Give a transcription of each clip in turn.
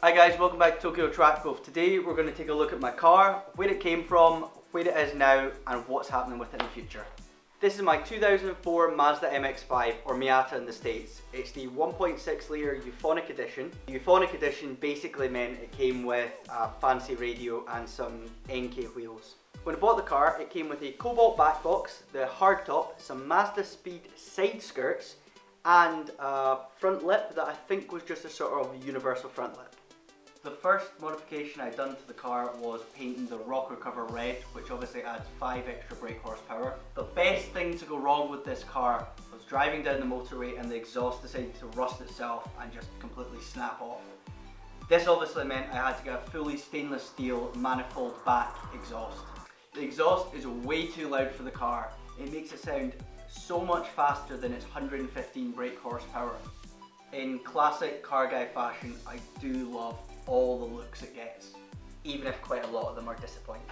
Hi guys, welcome back to Tokyo Track Growth. Today we're going to take a look at my car, where it came from, where it is now and what's happening with it in the future. This is my 2004 Mazda MX-5 or Miata in the States. It's the 1.6 litre euphonic edition. The euphonic edition basically meant it came with a fancy radio and some NK wheels. When I bought the car it came with a cobalt back box, the hardtop, some Mazda Speed side skirts and a front lip that I think was just a sort of universal front lip. The first modification I'd done to the car was painting the rocker cover red, which obviously adds 5 extra brake horsepower. The best thing to go wrong with this car was driving down the motorway and the exhaust decided to rust itself and just completely snap off. This obviously meant I had to get a fully stainless steel manifold back exhaust. The exhaust is way too loud for the car. It makes it sound so much faster than its 115 brake horsepower. In classic car guy fashion, I do love all the looks it gets, even if quite a lot of them are disappointing.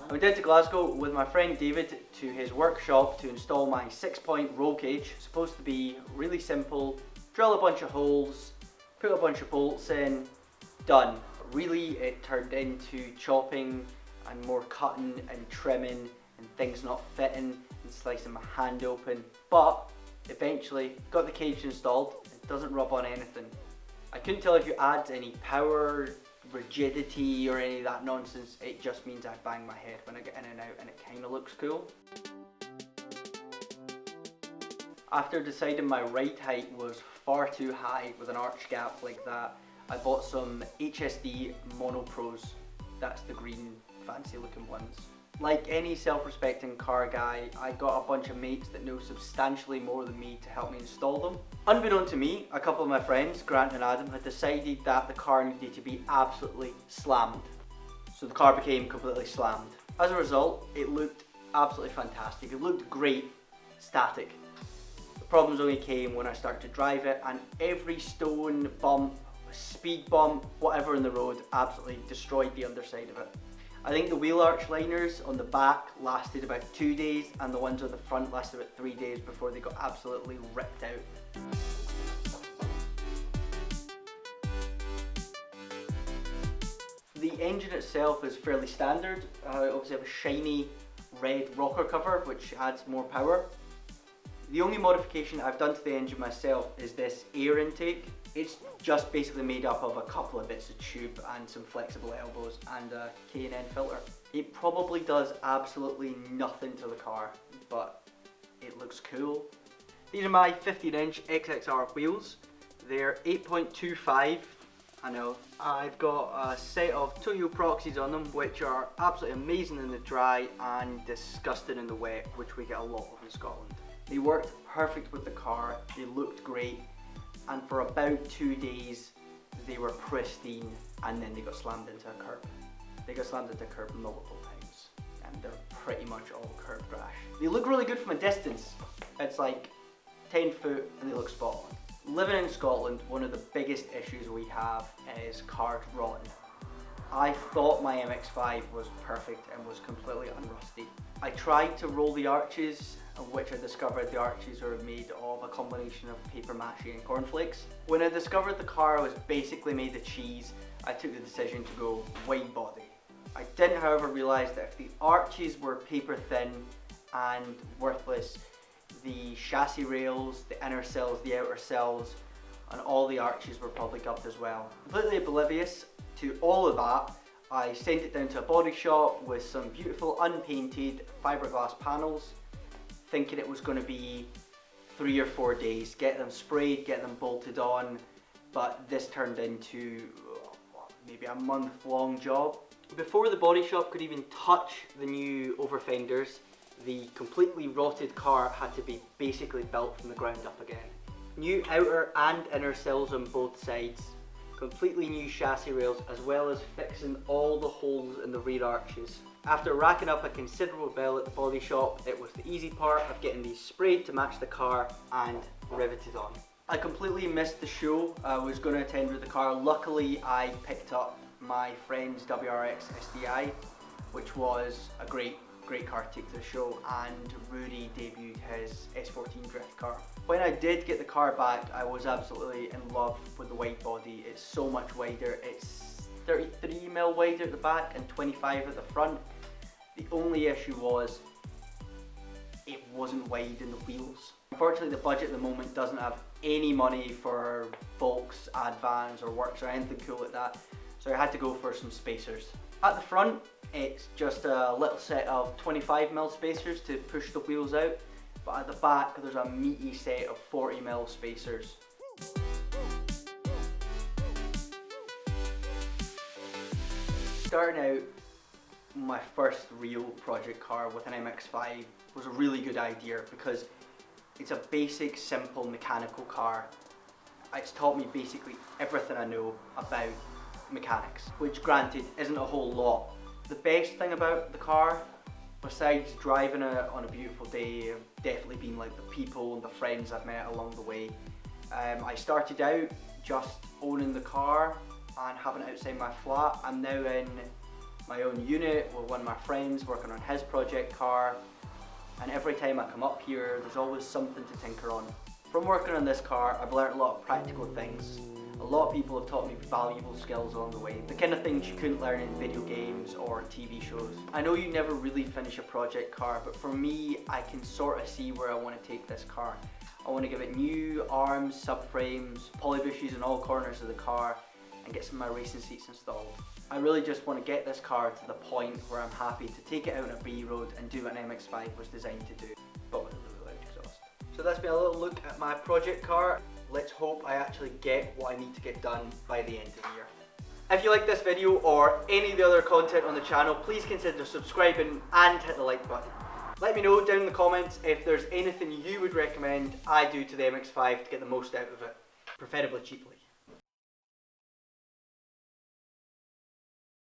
I went down to Glasgow with my friend David to his workshop to install my 6-point roll cage. It's supposed to be really simple, drill a bunch of holes, put a bunch of bolts in, done. Really it turned into chopping and more cutting and trimming and things not fitting and slicing my hand open, but eventually got the cage installed. It doesn't rub on anything. I couldn't tell if you add any power, rigidity or any of that nonsense. It just means I bang my head when I get in and out and it kind of looks cool. After deciding my ride height was far too high with an arch gap like that, I bought some HSD Mono Pros. That's the green fancy looking ones. Like any self-respecting car guy, I got a bunch of mates that know substantially more than me to help me install them. Unbeknown to me, a couple of my friends, Grant and Adam, had decided that the car needed to be absolutely slammed. So the car became completely slammed. As a result, it looked absolutely fantastic. It looked great, static. The problems only came when I started to drive it, and every stone, bump, speed bump, whatever in the road absolutely destroyed the underside of it. I think the wheel arch liners on the back lasted about 2 days and the ones on the front lasted about 3 days before they got absolutely ripped out. The engine itself is fairly standard. I obviously have a shiny red rocker cover which adds more power. The only modification I've done to the engine myself is this air intake. It's just basically made up of a couple of bits of tube and some flexible elbows and a K&N filter. It probably does absolutely nothing to the car, but it looks cool. These are my 15-inch XXR wheels. They're 8.25. I know. I've got a set of Toyo Proxies on them which are absolutely amazing in the dry and disgusting in the wet, which we get a lot of in Scotland. They worked perfect with the car, they looked great, and for about 2 days they were pristine, and then they got slammed into a curb. They got slammed into a curb multiple times, and they're pretty much all curb crash. They look really good from a distance. It's like 10 foot and they look spot on. Living in Scotland, one of the biggest issues we have is cars rotting. I thought my MX-5 was perfect and was completely unrusty. I tried to roll the arches, in which I discovered the arches are made of a combination of paper mache and cornflakes. When I discovered the car was basically made of cheese, I took the decision to go wide body. I didn't however realise that if the arches were paper thin and worthless, the chassis rails, the inner cells, the outer cells, and all the arches were probably gubbed as well. Completely oblivious to all of that, I sent it down to a body shop with some beautiful unpainted fiberglass panels, thinking it was going to be 3 or 4 days, get them sprayed, get them bolted on, but this turned into maybe a month-long job. Before the body shop could even touch the new over fenders, the completely rotted car had to be basically built from the ground up again. New outer and inner cells on both sides, completely new chassis rails, as well as fixing all the holes in the rear arches. After racking up a considerable bill at the body shop, it was the easy part of getting these sprayed to match the car and riveted on. I completely missed the show I was going to attend with the car. Luckily I picked up my friend's WRX SDI, which was a great car to take to the show, and Rudy debuted his S14 drift car. When I did get the car back, I was absolutely in love with the wide body. It's so much wider. It's 33mm wider at the back and 25 at the front. The only issue was it wasn't wide in the wheels. Unfortunately, the budget at the moment doesn't have any money for Volks, Advans or Works or anything cool like that, so I had to go for some spacers. At the front, it's just a little set of 25mm spacers to push the wheels out, but at the back there's a meaty set of 40mm spacers. Starting out my first real project car with an MX-5 was a really good idea because it's a basic, simple mechanical car. It's taught me basically everything I know about mechanics, which granted isn't a whole lot. The best thing about the car, besides driving it on a beautiful day, have definitely been like the people and the friends I've met along the way. I started out just owning the car and having it outside my flat. I'm now in my own unit with one of my friends working on his project car, and every time I come up here there's always something to tinker on. From working on this car, I've learned a lot of practical things. A lot of people have taught me valuable skills along the way, the kind of things you couldn't learn in video games or TV shows. I know you never really finish a project car, but for me, I can sort of see where I want to take this car. I want to give it new arms, subframes, polybushes in all corners of the car, and get some of my racing seats installed. I really just want to get this car to the point where I'm happy to take it out on a B road and do what an MX-5 was designed to do, but with a really loud exhaust. So that's been a little look at my project car. Let's hope I actually get what I need to get done by the end of the year. If you like this video or any of the other content on the channel, please consider subscribing and hit the like button. Let me know down in the comments if there's anything you would recommend I do to the MX-5 to get the most out of it, preferably cheaply.